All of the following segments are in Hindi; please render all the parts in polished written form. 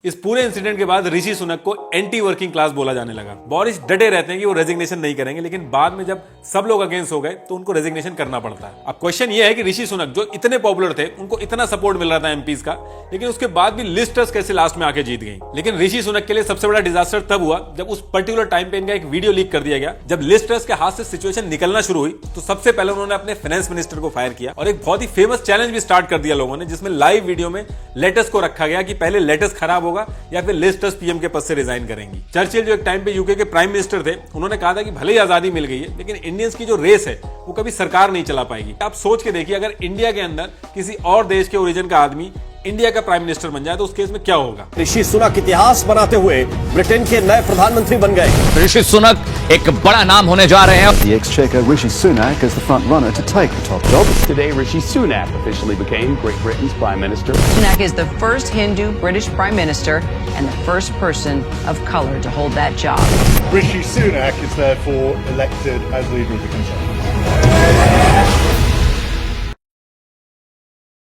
इस पूरे इंसिडेंट के बाद ऋषि सुनक को एंटी वर्किंग क्लास बोला जाने लगा। बोरिस डटे रहते हैं कि वो रेजिग्नेशन नहीं करेंगे, लेकिन बाद में जब सब लोग अगेंस्ट हो गए तो उनको रेजिग्नेशन करना पड़ता है। अब क्वेश्चन ये है कि ऋषि सुनक जो इतने पॉपुलर थे, उनको इतना सपोर्ट मिल रहा था एमपीज का, लेकिन उसके बाद भी लिज ट्रस कैसे लास्ट में आके जीत गई। लेकिन ऋषि सुनक के लिए सबसे बड़ा डिजास्टर तब हुआ जब उस पर्टिकुलर टाइम पे इनका एक वीडियो लीक कर दिया गया। जब लिज ट्रस के हाथ से सिचुएशन निकलना शुरू हुई तो सबसे पहले उन्होंने अपने फाइनेंस मिनिस्टर को फायर किया और एक बहुत ही फेमस चैलेंज भी स्टार्ट कर दिया लोगों ने, जिसमें लाइव वीडियो में लेटेस्ट को रखा गया कि पहले लेटेस्ट खराब होगा या फिर लिज ट्रस पीएम के पद से रिजाइन करेंगी। चर्चिल जो एक टाइम पे यूके के प्राइम मिनिस्टर थे, उन्होंने कहा था कि भले ही आजादी मिल गई है, लेकिन इंडियंस की जो रेस है वो कभी सरकार नहीं चला पाएगी। आप सोच के देखिए, अगर इंडिया के अंदर किसी और देश के ओरिजिन का आदमी इंडिया का प्राइम मिनिस्टर बन जाए तो उस केस में क्या होगा। ऋषि सुनक इतिहास बनाते हुए ब्रिटेन के नए प्रधानमंत्री बन गए। ऋषि सुनक एक बड़ा नाम होने जा रहे हैं। The Exchequer Rishi Sunak is the front runner to take the top job. Today, Rishi Sunak officially became Great Britain's Prime Minister. Sunak is the first Hindu British Prime Minister and the first person of color to hold that job. Rishi Sunak is therefore elected as leader of the Conservative.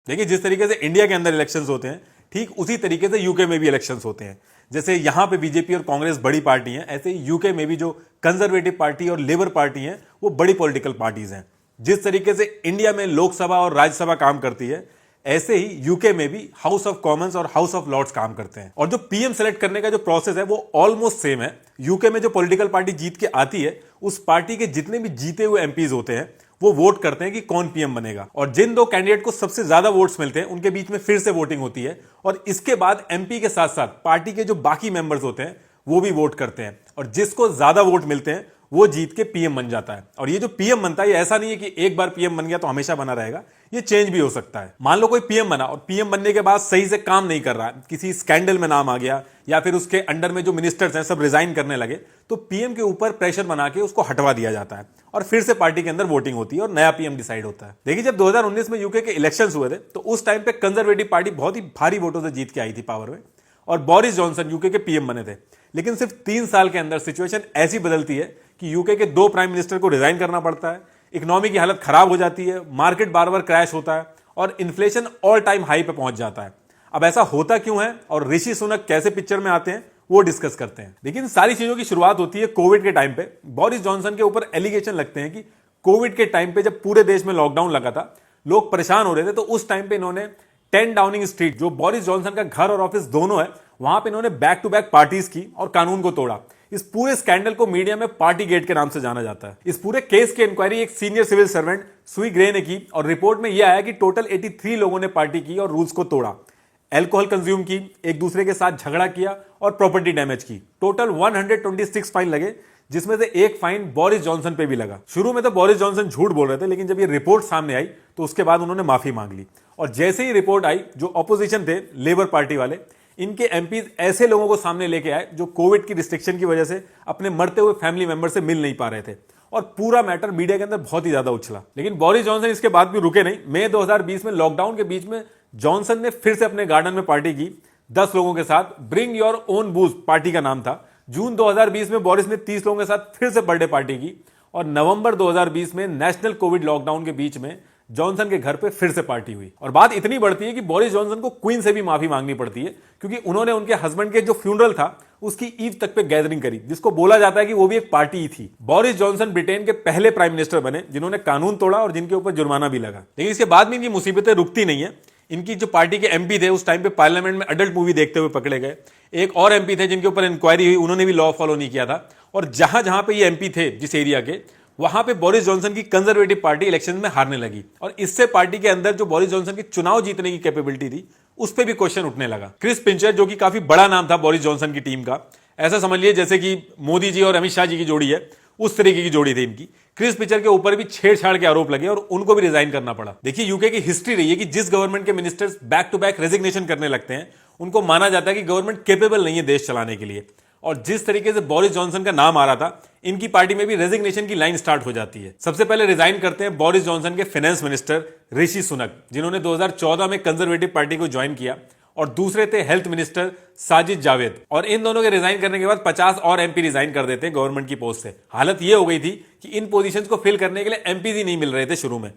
देखिए, जिस तरीके से इंडिया के अंदर इलेक्शंस होते हैं, ठीक उसी तरीके से यूके में भी इलेक्शंस होते हैं। जैसे यहां पे बीजेपी और कांग्रेस बड़ी पार्टी हैं, ऐसे ही यूके में भी जो कंजर्वेटिव पार्टी और लेबर पार्टी हैं वो बड़ी पॉलिटिकल पार्टीज हैं। जिस तरीके से इंडिया में लोकसभा और राज्यसभा काम करती है, ऐसे ही यूके में भी हाउस ऑफ कॉमन्स और हाउस ऑफ लॉर्ड्स काम करते हैं। और जो पीएम सेलेक्ट करने का जो प्रोसेस है वो ऑलमोस्ट सेम है। यूके में जो पॉलिटिकल पार्टी जीत के आती है, उस पार्टी के जितने भी जीते हुए एमपीज होते हैं वो वोट करते हैं कि कौन पीएम बनेगा, और जिन दो कैंडिडेट को सबसे ज्यादा वोट्स मिलते हैं उनके बीच में फिर से वोटिंग होती है। और इसके बाद एमपी के साथ साथ पार्टी के जो बाकी मेंबर्स होते हैं वो भी वोट करते हैं, और जिसको ज्यादा वोट मिलते हैं वो जीत के पीएम बन जाता है। और ये जो पीएम बनता है, ये ऐसा नहीं है कि एक बार पीएम बन गया तो हमेशा बना रहेगा, ये चेंज भी हो सकता है। मान लो कोई पीएम बना और पीएम बनने के बाद सही से काम नहीं कर रहा है, किसी स्कैंडल में नाम आ गया या फिर उसके अंडर में जो मिनिस्टर्स हैं सब रिजाइन करने लगे, तो पीएम के ऊपर प्रेशर बना के उसको हटवा दिया जाता है और फिर से पार्टी के अंदर वोटिंग होती है और नया पीएम डिसाइड होता है। देखिए, जब 2019 में यूके के इलेक्शंस हुए थे तो उस टाइम पे कंजर्वेटिव पार्टी बहुत ही भारी वोटों से जीत के आई थी पावर में, और बोरिस जॉनसन यूके के पीएम बने थे। लेकिन सिर्फ 3 साल के अंदर सिचुएशन ऐसी बदलती है कि यूके के 2 प्राइम मिनिस्टर को रिजाइन करना पड़ता है, इकोनॉमी की हालत खराब हो जाती है, मार्केट बार बार क्रैश होता है और इन्फ्लेशन ऑल टाइम हाई पे पहुंच जाता है। अब ऐसा होता क्यों है और ऋषि सुनक कैसे पिक्चर में आते हैं वो डिस्कस करते हैं। लेकिन सारी चीजों की शुरुआत होती है कोविड के टाइम पे। बोरिस जॉनसन के ऊपर एलिगेशन लगते हैं कि कोविड के टाइम पे जब पूरे देश में लॉकडाउन लगा था, लोग परेशान हो रहे थे, तो उस टाइम पे इन्होंने 10 डाउनिंग स्ट्रीट, जो बोरिस जॉनसन का घर और ऑफिस दोनों है, वहां पे इन्होंने बैक टू बैक पार्टीज की और कानून को तोड़ा। इस पूरे स्कैंडल को मीडिया में पार्टी गेट के नाम से जाना जाता है। इस पूरे केस की इंक्वायरी एक सीनियर सिविल सर्वेंट सुई ग्रे ने की और रिपोर्ट में यह आया कि टोटल 83 लोगों ने पार्टी की और रूल्स को तोड़ा, एल्कोहल कंज्यूम की, एक दूसरे के साथ झगड़ा किया और प्रॉपर्टी डैमेज की। टोटल 126 फाइन लगे, जिसमें से एक फाइन बोरिस जॉनसन पे भी लगा। शुरू में तो बोरिस जॉनसन झूठ बोल रहे थे, लेकिन जब ये रिपोर्ट सामने आई तो उसके बाद उन्होंने माफी मांग ली। और जैसे ही रिपोर्ट आई, जो ऑपोजिशन थे लेबर पार्टी वाले, इनके एमपीज ऐसे लोगों को सामने लेके आए जो कोविड की रिस्ट्रिक्शन की वजह से अपने मरते हुए फैमिली मेंबर से मिल नहीं पा रहे थे, और पूरा मैटर मीडिया के अंदर बहुत ही ज्यादा उछला। लेकिन बोरिस जॉनसन इसके बाद भी रुके नहीं। मई 2020 में लॉकडाउन के बीच में जॉनसन ने फिर से अपने गार्डन में पार्टी की 10 लोगों के साथ। ब्रिंग योर ओन बूज पार्टी का नाम था। जून 2020 में बोरिस ने 30 लोगों के साथ फिर से बर्थडे पार्टी की, और नवंबर 2020 में नेशनल कोविड लॉकडाउन के बीच में जॉनसन के घर पे फिर से पार्टी हुई। और बात इतनी बढ़ती है कि बोरिस जॉनसन को क्वीन से भी माफी मांगनी पड़ती है, क्योंकि उन्होंने उनके हस्बैंड के जो फ्यूनरल था उसकी ईव तक पे गैदरिंग करी, जिसको बोला जाता है कि वो भी एक पार्टी ही थी। बोरिस जॉनसन ब्रिटेन के पहले प्राइम मिनिस्टर बने जिन्होंने कानून तोड़ा और जिनके ऊपर जुर्माना भी लगा। लेकिन इसके बाद में इनकी मुसीबतें रुकती नहीं है। इनकी जो पार्टी के एमपी थे उस टाइम पे पार्लियामेंट में अडल्ट मूवी देखते हुए पकड़े गए। एक और एमपी थे जिनके ऊपर इंक्वायरी हुई, उन्होंने भी लॉ फॉलो नहीं किया था। और जहां जहां पे ये एमपी थे, जिस एरिया के, वहां पे बोरिस जॉनसन की कंजर्वेटिव पार्टी इलेक्शन में हारने लगी, और इससे पार्टी के अंदर जो बोरिस जॉनसन की चुनाव जीतने की कैपेबिलिटी थी उस पर भी क्वेश्चन उठने लगा। क्रिस पिंचर, जो कि काफी बड़ा नाम था बोरिस जॉनसन की टीम का, ऐसा समझ लीजिए जैसे कि मोदी जी और अमित शाह जी की जोड़ी है, उस तरीके की जोड़ी थी इनकी। क्रिस पिंचर के ऊपर भी छेड़छाड़ के आरोप लगे और उनको भी रिजाइन करना पड़ा। देखिए, यूके की हिस्ट्री रही है कि जिस गवर्नमेंट के ministers back to back resignation करने लगते हैं, उनको माना जाता है कि गवर्नमेंट कैपेबल नहीं है देश चलाने के लिए। और जिस तरीके से बोरिस जॉनसन का नाम आ रहा था, इनकी पार्टी में भी रेजिग्नेशन की लाइन स्टार्ट हो जाती है। सबसे पहले रिजाइन करते हैं बोरिस जॉनसन के फाइनेंस मिनिस्टर ऋषि सुनक, जिन्होंने 2014 में कंजर्वेटिव पार्टी को ज्वाइन किया, और दूसरे थे हेल्थ मिनिस्टर साजिद जावेद। और इन दोनों के रिजाइन करने के बाद 50 और एमपी रिजाइन कर देते हैं गवर्नमेंट की पोस्ट से। हालत यह हो गई थी कि इन पोजीशंस को फिल करने के लिए एमपी ही नहीं मिल रहे थे शुरू में।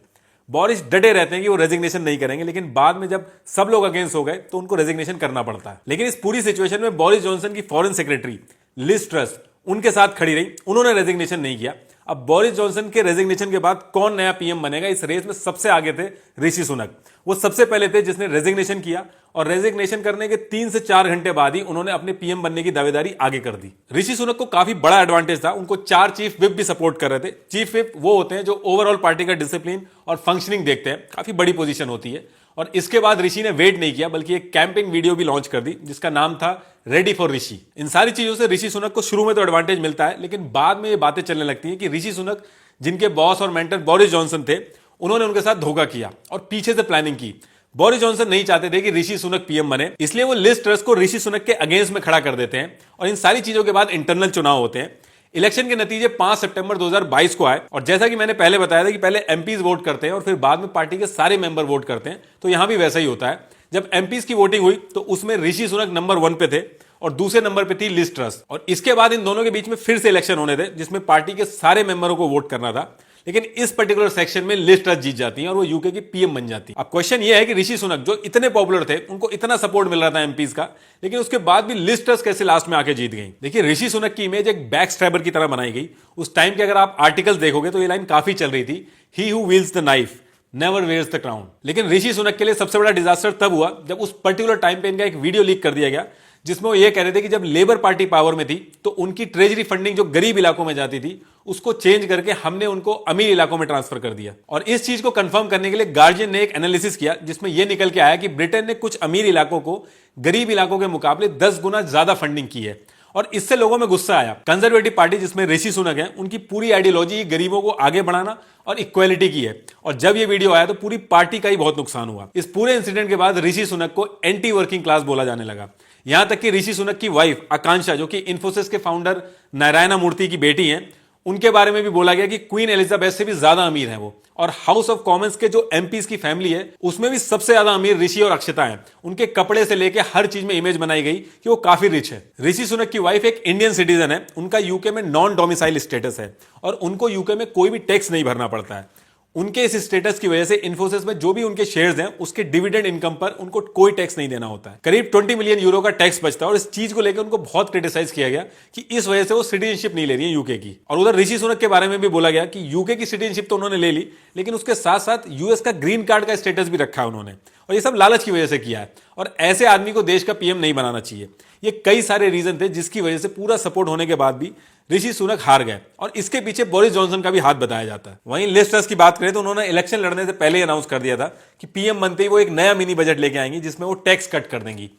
बोरिस डटे रहते हैं कि वो रेजिग्नेशन नहीं करेंगे, लेकिन बाद में जब सब लोग अगेंस्ट हो गए तो उनको रेजिग्नेशन करना पड़ता है। लेकिन इस पूरी सिचुएशन में बोरिस जॉनसन की फॉरेन सेक्रेटरी लिज ट्रस उनके साथ खड़ी रही, उन्होंने रेजिग्नेशन नहीं किया। अब बोरिस जॉनसन के रेजिग्नेशन के बाद कौन नया पीएम बनेगा, इस रेस में सबसे आगे थे ऋषि सुनक। वो सबसे पहले थे जिसने रेजिग्नेशन किया और रेजिग्नेशन करने के 3 से 4 घंटे बाद ही उन्होंने अपने पीएम बनने की दावेदारी आगे कर दी। ऋषि सुनक को काफी बड़ा एडवांटेज था, उनको 4 चीफ विप भी सपोर्ट कर रहे थे। चीफ विप वो होते हैं जो ओवरऑल पार्टी का डिसिप्लिन और फंक्शनिंग देखते हैं, काफी बड़ी पोजीशन होती है। और इसके बाद ऋषि ने वेट नहीं किया बल्कि एक कैंपेन वीडियो भी लॉन्च कर दी जिसका नाम था रेडी फॉर ऋषि। इन सारी चीजों से ऋषि सुनक को शुरू में तो एडवांटेज मिलता है, लेकिन बाद में ये बातें चलने लगती हैं कि ऋषि सुनक जिनके बॉस और मेंटर बोरिस जॉनसन थे, उन्होंने उनके साथ धोखा किया और पीछे से प्लानिंग की। बोरिस जॉनसन नहीं चाहते थे कि ऋषि सुनक पीएम बने, इसलिए वो लिज ट्रस को ऋषि सुनक के अगेंस्ट में खड़ा कर देते हैं। और इन सारी चीजों के बाद इंटरनल चुनाव होते हैं। इलेक्शन के नतीजे 5 सितंबर 2022 को आए और जैसा कि मैंने पहले बताया था कि पहले एमपीज वोट करते हैं और फिर बाद में पार्टी के सारे मेंबर वोट करते हैं, तो यहां भी वैसा ही होता है। जब एमपीज की वोटिंग हुई तो उसमें ऋषि सुनक नंबर 1 पे थे और दूसरे नंबर पे थी लिज ट्रस। और इसके बाद इन दोनों के बीच में फिर से इलेक्शन होने थे जिसमें पार्टी के सारे मेंबरों को वोट करना था, लेकिन इस पर्टिकुलर सेक्शन में लिज ट्रस जीत जाती हैं और वो यूके की पीएम बन जाती है। अब क्वेश्चन ये है कि ऋषि सुनक जो इतने पॉपुलर थे, उनको इतना सपोर्ट मिल रहा था एमपीज का, लेकिन उसके बाद भी लिज ट्रस कैसे लास्ट में आके जीत गई। देखिए, ऋषि सुनक की इमेज एक बैक स्टैबर की तरह बनाई गई। उस टाइम के अगर आप आर्टिकल्स देखोगे तो ये लाइन काफी चल रही थी, he who wields the knife never wears the crown. लेकिन ऋषि सुनक के लिए सबसे बड़ा डिजास्टर तब हुआ जब उस पर्टिकुलर टाइम पे इनका एक वीडियो लीक कर दिया गया जिसमें वो ये कह रहे थे कि जब लेबर पार्टी पावर में थी तो उनकी ट्रेजरी फंडिंग जो गरीब इलाकों में जाती थी उसको चेंज करके हमने उनको अमीर इलाकों में ट्रांसफर कर दिया। और इस चीज को कंफर्म करने के लिए गार्जियन ने एक एनालिसिस किया जिसमें यह निकल के आया कि ब्रिटेन ने कुछ अमीर इलाकों को गरीब इलाकों के मुकाबले 10 गुना ज्यादा फंडिंग की है। और इससे लोगों में गुस्सा आया। कंजर्वेटिव पार्टी जिसमें ऋषि सुनक है, उनकी पूरी आइडियोलॉजी गरीबों को आगे बढ़ाना और इक्वालिटी की है। और जब ये वीडियो आया तो पूरी पार्टी का ही बहुत नुकसान हुआ। इस पूरे इंसिडेंट के बाद ऋषि सुनक को एंटी वर्किंग क्लास बोला जाने लगा। यहां तक कि ऋषि सुनक की वाइफ आकांक्षा, जो कि इन्फोसिस के फाउंडर नारायणा मूर्ति की बेटी हैं, उनके बारे में भी बोला गया कि क्वीन एलिजाबेथ से भी ज्यादा अमीर हैं वो। और हाउस ऑफ कॉमन्स के जो एमपीज की फैमिली है उसमें भी सबसे ज्यादा अमीर ऋषि और अक्षता हैं। उनके कपड़े से लेके हर चीज में इमेज बनाई गई कि वो काफी रिच है। ऋषि सुनक की वाइफ एक इंडियन सिटीजन है, उनका यूके में नॉन डोमिसाइल स्टेटस है और उनको यूके में कोई भी टैक्स नहीं भरना पड़ता है। उनके इस स्टेटस की वजह से इन्फोसिस में जो भी उनके शेयर्स हैं उसके डिविडेंड इनकम पर उनको कोई टैक्स नहीं देना होता है। करीब 20 मिलियन यूरो का टैक्स बचता है और इस चीज को लेकर उनको बहुत क्रिटिसाइज किया गया कि इस वजह से वो सिटीजनशिप नहीं ले रही है यूके की। और उधर ऋषि सुनक के बारे में भी बोला गया कि यूके की सिटीजनशिप तो उन्होंने ले ली, लेकिन उसके साथ साथ यूएस का ग्रीन कार्ड का स्टेटस भी रखा है उन्होंने, और ये सब लालच की वजह से किया है। और ऐसे आदमी को देश का पीएम नहीं बनाना चाहिए। ये कई सारे रीजन थे जिसकी वजह से पूरा सपोर्ट होने के बाद भी ऋषि सुनक हार गए और इसके पीछे बोरिस जॉनसन का भी हाथ बताया जाता है। वहीं लिज ट्रस की बात करें तो उन्होंने इलेक्शन लड़ने से पहले अनाउंस कर दिया था कि पीएम बनते ही वो एक नया मिनी बजट लेके आएंगी जिसमें वो टैक्स कट कर देंगी।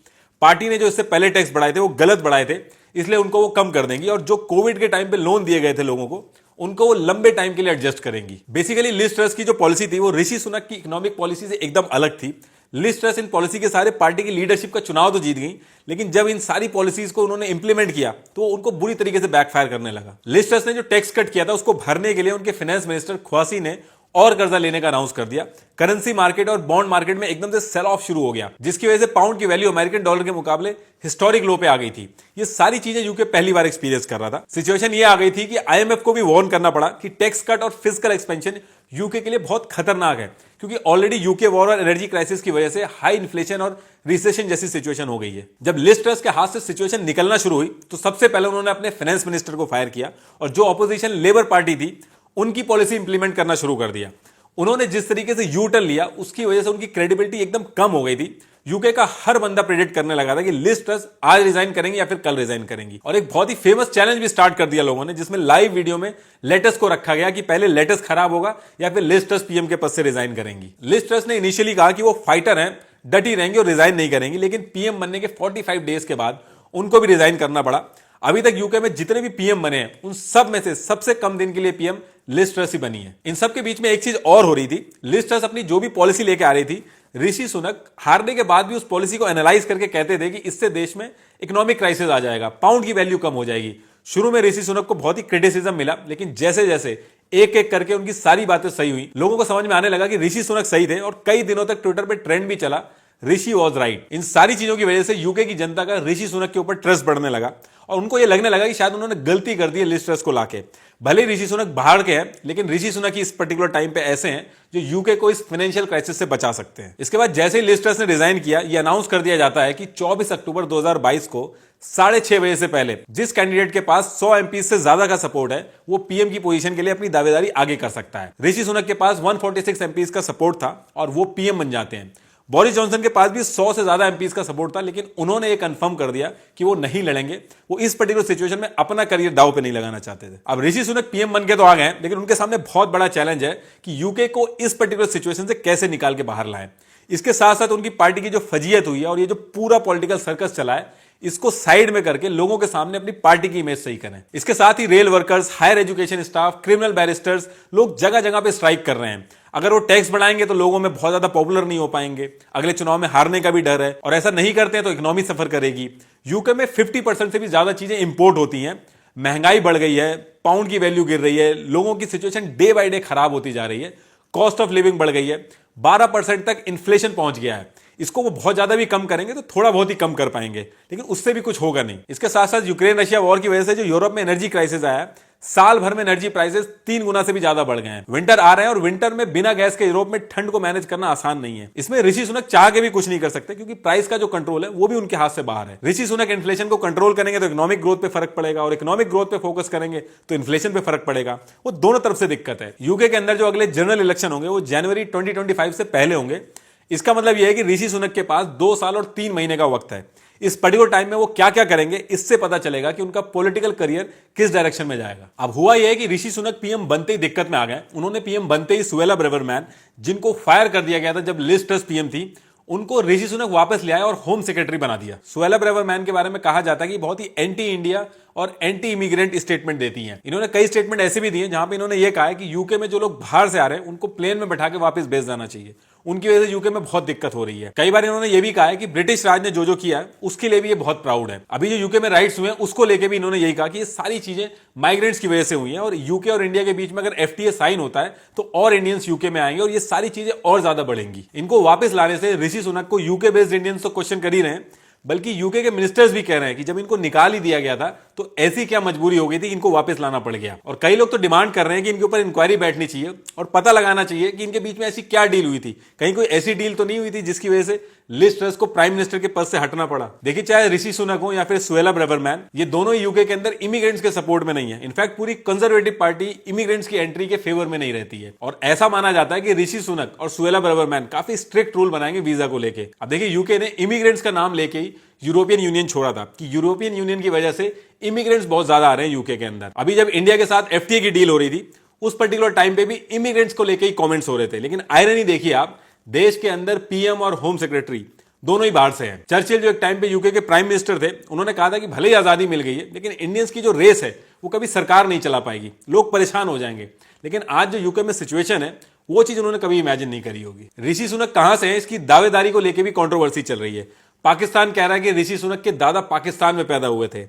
पार्टी ने जो इससे पहले टैक्स बढ़ाए थे वो गलत बढ़ाए थे, इसलिए उनको वो कम कर देंगी। और जो कोविड के टाइम पे लोन दिए गए थे लोगों को, उनको वो लंबे टाइम के लिए एडजस्ट करेंगी। बेसिकली लिज ट्रस की जो पॉलिसी थी वो ऋषि सुनक की इकोनॉमिक पॉलिसी से एकदम अलग थी। लिज ट्रस इन पॉलिसी के सारे पार्टी की लीडरशिप का चुनाव तो जीत गई, लेकिन जब इन सारी पॉलिसीज को उन्होंने इंप्लीमेंट किया तो उनको बुरी तरीके से बैकफायर करने लगा। लिज ट्रस ने जो टैक्स कट किया था उसको भरने के लिए उनके फाइनेंस मिनिस्टर ख्वासी ने और कर्जा लेने का अनाउंस कर दिया। करेंसी मार्केट और बॉन्ड मार्केट में एकदम से सेल ऑफ शुरू हो गया, जिसकी वजह से पाउंड की वैल्यू अमेरिकन डॉलर के मुकाबले हिस्टोरिक लो पे आ गई थी। ये सारी चीजें यूके पहली बार एक्सपीरियंस कर रहा था। सिचुएशन ये आ गई थी कि आईएमएफ को भी वार्न करना पड़ा कि टैक्स कट और फिजिकल एक्सपेंशन यूके के लिए बहुत खतरनाक है, क्योंकि ऑलरेडी यूके वॉर और एनर्जी क्राइसिस की वजह से हाई इन्फ्लेशन और रिसेशन जैसी सिचुएशन हो गई है। जब लिज ट्रस के हाथ से सिचुएशन निकलना शुरू हुई तो सबसे पहले उन्होंने अपने फाइनेंस मिनिस्टर को फायर किया और जो ऑपोजिशन लेबर पार्टी थी उनकी पॉलिसी इंप्लीमेंट करना शुरू कर दिया। उन्होंने जिस तरीके से यू टर्न लिया उसकी वजह से उनकी क्रेडिबिलिटी एकदम कम हो गई थी। यूके का हर बंदा प्रेडिक्ट करने लगा था कि लिज ट्रस आज रिजाइन करेंगे या फिर कल रिजाइन करेंगी। और एक बहुत ही फेमस चैलेंज भी स्टार्ट कर दिया लोगों ने, जिसमें लाइव वीडियो में लेटेस्ट को रखा गया कि पहले लेटेस्ट खराब होगा या फिर लिज ट्रस पीएम के पद से रिजाइन करेंगी। लिज ट्रस ने इनिशियली कहा कि वो फाइटर हैं, डटी रहेंगे और रिजाइन नहीं करेंगी, लेकिन पीएम बनने के 45 डेज के बाद उनको भी रिजाइन करना पड़ा। अभी तक यूके में जितने भी पीएम बने हैं उन सब में से सबसे कम दिन के लिए पीएम लिज ट्रस ही बनी है। इन सब के बीच में एक चीज और हो रही थी, लिज ट्रस अपनी जो भी पॉलिसी लेके आ रही थी, ऋषि सुनक हारने के बाद भी उस पॉलिसी को एनालाइज करके कहते थे कि इससे देश में इकोनॉमिक क्राइसिस आ जाएगा, पाउंड की वैल्यू कम हो जाएगी। शुरू में ऋषि सुनक को बहुत ही क्रिटिसिज्म मिला, लेकिन जैसे जैसे एक एक करके उनकी सारी बातें सही हुई, लोगों को समझ में आने लगा कि ऋषि सुनक सही थे। और कई दिनों तक ट्विटर पे ट्रेंड भी चला, ऋषि वॉज राइट। इन सारी चीजों की वजह से यूके की जनता का ऋषि सुनक के ऊपर ट्रस्ट बढ़ने लगा और उनको यह लगने लगा कि शायद उन्होंने गलती कर दी है लिज ट्रस को लाके। भले ही ऋषि सुनक बाहर के हैं, लेकिन ऋषि सुनक ही इस पर्टिकुलर टाइम पे ऐसे हैं जो यूके को इस फाइनेंशियल क्राइसिस से बचा सकते हैं। इसके बाद जैसे ही लिज ट्रस ने रिजाइन किया, यह अनाउंस कर दिया जाता है कि 24 अक्टूबर 2022 को 6:30 बजे से पहले जिस कैंडिडेट के पास 100 एमपी से ज्यादा का सपोर्ट है, वो पीएम की पोजीशन के लिए अपनी दावेदारी आगे कर सकता है। ऋषि सुनक के पास 146 एमपी का सपोर्ट था और वो पीएम बन जाते हैं। बोरिस जॉनसन के पास भी 100 से ज्यादा एमपीज का सपोर्ट था, लेकिन उन्होंने ये कंफर्म कर दिया कि वो नहीं लड़ेंगे। वो इस पर्टिकुलर सिचुएशन में अपना करियर दांव पे नहीं लगाना चाहते थे। अब ऋषि सुनक पीएम बन के तो आ गए, लेकिन उनके सामने बहुत बड़ा चैलेंज है कि यूके को इस पर्टिकुलर सिचुएशन से कैसे निकाल के बाहर लाएं। इसके साथ साथ उनकी पार्टी की जो फजीयत हुई है और ये जो पूरा पॉलिटिकल सर्कस चला है, इसको साइड में करके लोगों के सामने अपनी पार्टी की इमेज सही करें। इसके साथ ही rail workers, higher education staff, criminal barristers, लोग जगह जगह पे स्ट्राइक कर रहे हैं। अगर वो टैक्स बढ़ाएंगे तो लोगों में बहुत ज्यादा पॉपुलर नहीं हो पाएंगे, अगले चुनाव में हारने का भी डर है, और ऐसा नहीं करते हैं तो इकोनॉमी सफर करेगी। यूके में 50% से भी ज्यादा चीजें इंपोर्ट होती हैं, महंगाई बढ़ गई है, पाउंड की वैल्यू गिर रही है, लोगों की सिचुएशन डे बाय डे खराब होती जा रही है, कॉस्ट ऑफ लिविंग बढ़ गई है, 12% तक इन्फ्लेशन पहुंच गया है। इसको वो बहुत ज्यादा भी कम करेंगे तो थोड़ा बहुत ही कम कर पाएंगे, लेकिन उससे भी कुछ होगा नहीं। इसके साथ साथ यूक्रेन रशिया वॉर की वजह से जो यूरोप में एनर्जी क्राइसिस आया है, साल भर में एनर्जी प्राइसेस 3 गुना से भी ज्यादा बढ़ गए हैं। विंटर आ रहे हैं और विंटर में बिना गैस के यूरोप में ठंड को मैनेज करना आसान नहीं है। इसमें ऋषि सुनक चाह के भी कुछ नहीं कर सकते, क्योंकि प्राइस का जो कंट्रोल है वो भी उनके हाथ से बाहर है। ऋषि सुनक इन्फ्लेशन को कंट्रोल करेंगे तो इकोनॉमिक ग्रोथ पे फर्क पड़ेगा, और इकोनॉमिक ग्रोथ पे फोकस करेंगे तो इन्फ्लेशन पे फर्क पड़ेगा। वो दोनों तरफ से दिक्कत है। यूके के अंदर जो अगले जनरल इलेक्शन होंगे वो जनवरी 2025 से पहले होंगे। इसका मतलब यह है कि ऋषि सुनक के पास 2 साल और 3 महीने का वक्त है। इस पर्टिकुलर टाइम में वो क्या क्या करेंगे, इससे पता चलेगा कि उनका पॉलिटिकल करियर किस डायरेक्शन में जाएगा। अब हुआ यह है कि ऋषि सुनक पीएम बनते ही दिक्कत में आ गए। उन्होंने पीएम बनते ही सुएला ब्रेवरमैन, जिनको फायर कर दिया गया था जब लिज ट्रस पीएम थी, उनको ऋषि सुनक वापस ले आए और होम सेक्रेटरी बना दिया। सुएला ब्रेवरमैन के बारे में कहा जाता है कि बहुत ही एंटी इंडिया और एंटी इमिग्रेंट स्टेटमेंट देती हैं। इन्होंने कई स्टेटमेंट ऐसे भी दिए जहां पे इन्होंने ये कहा है कि यूके में जो लोग बाहर से आ रहे हैं उनको प्लेन में बैठा के वापस भेज जाना चाहिए, उनकी वजह से यूके में बहुत दिक्कत हो रही है। कई बार इन्होंने ये भी कहा है कि ब्रिटिश राज ने जो किया है उसके लिए भी ये बहुत प्राउड है। अभी जो यूके में राइट्स हुए हैं उसको लेके भी इन्होंने यही कहा कि ये सारी चीजें माइग्रेंट्स की वजह से हुई हैं, और यूके और इंडिया के बीच में अगर एफटीए साइन होता है तो और इंडियंस यूके में आएंगे और ये सारी चीजें और ज्यादा बढ़ेंगी। इनको वापस लाने से ऋषि सुनक को यूके बेस्ड इंडियंस तो क्वेश्चन कर ही रहे हैं, बल्कि यूके के मिनिस्टर्स भी कह रहे हैं कि जब इनको निकाल ही दिया गया था तो ऐसी क्या मजबूरी हो गई थी, इनको वापस लाना पड़ गया। और कई लोग तो डिमांड कर रहे हैं कि इनके ऊपर इंक्वायरी बैठनी चाहिए और पता लगाना चाहिए कि इनके बीच में ऐसी क्या डील हुई थी। कहीं कोई ऐसी डील तो नहीं हुई थी जिसकी वजह से लिज ट्रस को प्राइम मिनिस्टर के पद से हटना पड़ा। देखिए, चाहे ऋषि सुनक हो या फिर सुएला ब्रेवरमैन, ये दोनों ही यूके के अंदर इमिग्रेंट्स के सपोर्ट में नहीं है। इनफैक्ट पूरी कंजर्वेटिव पार्टी इमिग्रेंट्स की एंट्री के फेवर में नहीं रहती है, और ऐसा माना जाता है कि ऋषि सुनक और सुएला ब्रेवरमैन काफी स्ट्रिक्ट रूल बनाएंगे वीजा को लेके। अब देखिए, यूके ने इमिग्रेंट्स का नाम लेके ही यूरोपियन यूनियन छोड़ा था कि यूरोपियन यूनियन की वजह से इमिग्रेंट्स बहुत ज्यादा आ रहे हैं यूके के अंदर। अभी जब इंडिया के साथ एफटीए की डील हो रही थी, उस पर्टिकुलर टाइम पे भी इमिग्रेंट्स को लेके ही कमेंट्स हो रहे थे। लेकिन आयरनी देखिए आप, देश के अंदर पीएम और होम सेक्रेटरी दोनों ही बाहर से हैं। चर्चिल जो एक टाइम पे यूके के प्राइम मिनिस्टर थे, उन्होंने कहा था कि भले ही आजादी मिल गई है, लेकिन इंडियंस की जो रेस है वो कभी सरकार नहीं चला पाएगी, लोग परेशान हो जाएंगे। लेकिन आज जो यूके में सिचुएशन है, वो चीज उन्होंने कभी इमेजिन नहीं करी होगी। ऋषि सुनक कहां से है, इसकी दावेदारी को लेकर भी कंट्रोवर्सी चल रही है। पाकिस्तान कह रहा है कि ऋषि सुनक के दादा पाकिस्तान में पैदा हुए थे।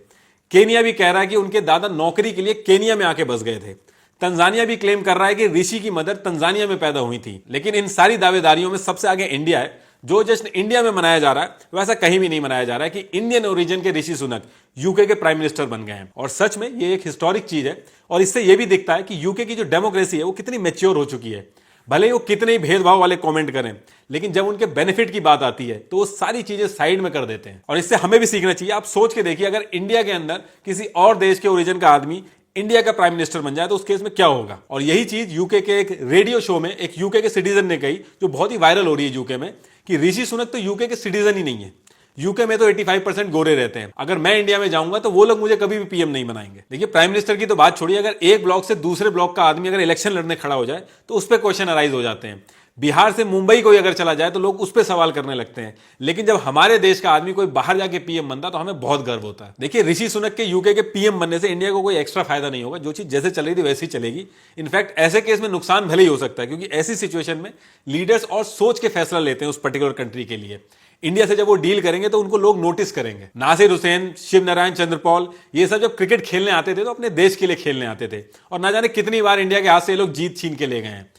केनिया भी कह रहा है कि उनके दादा नौकरी के लिए केनिया में आके बस गए थे। तंजानिया भी क्लेम कर रहा है कि ऋषि की मदर तंजानिया में पैदा हुई थी। लेकिन इन सारी दावेदारियों में सबसे आगे इंडिया है। जो जश्न इंडिया में मनाया जा रहा है, वैसा कहीं भी नहीं मनाया जा रहा है कि इंडियन ओरिजिन के ऋषि सुनक यूके के प्राइम मिनिस्टर बन गए हैं। और सच में ये एक हिस्टोरिक चीज है, और इससे यह भी दिखता है कि यूके की जो डेमोक्रेसी है वो कितनी मैच्योर हो चुकी है। भले ही वो कितने ही भेदभाव वाले कमेंट करें, लेकिन जब उनके बेनिफिट की बात आती है तो वो सारी चीजें साइड में कर देते हैं। और इससे हमें भी सीखना चाहिए। आप सोच के देखिए, अगर इंडिया के अंदर किसी और देश के ओरिजिन का आदमी इंडिया का प्राइम मिनिस्टर बन जाए तो उस केस में क्या होगा। और यही चीज यूके के एक रेडियो शो में एक यूके के सिटीजन ने कही, जो बहुत ही वायरल हो रही है यूके में, कि ऋषि सुनक तो यूके के सिटीजन ही नहीं है। यूके में तो 85% गोरे रहते हैं। अगर मैं इंडिया में जाऊंगा तो वो लोग मुझे कभी भी पीएम नहीं बनाएंगे। देखिए, प्राइम मिनिस्टर की तो बात छोड़िए, अगर एक ब्लॉक से दूसरे ब्लॉक का आदमी अगर इलेक्शन लड़ने खड़ा हो जाए तो उस पर क्वेश्चन अराइज हो जाते हैं। बिहार से मुंबई कोई अगर चला जाए तो लोग उस पर सवाल करने लगते हैं। लेकिन जब हमारे देश का आदमी कोई बाहर जाके पीएम बनता तो हमें बहुत गर्व होता है। देखिए, ऋषि सुनक के यूके के पीएम बनने से इंडिया को कोई एक्स्ट्रा फायदा नहीं होगा। जो चीज जैसे चल रही थी वैसी चलेगी। इनफैक्ट ऐसे केस में नुकसान भले ही हो सकता है, क्योंकि ऐसी सिचुएशन में लीडर्स और सोच के फैसला लेते हैं उस पर्टिकुलर कंट्री के लिए। इंडिया से जब वो डील करेंगे तो उनको लोग नोटिस करेंगे। नासिर हुसैन, शिव नारायण चंद्रपॉल, ये सब जब क्रिकेट खेलने आते थे तो अपने देश के लिए खेलने आते थे, और ना जाने कितनी बार इंडिया के हाथ से ये लोग जीत छीन के ले गए हैं।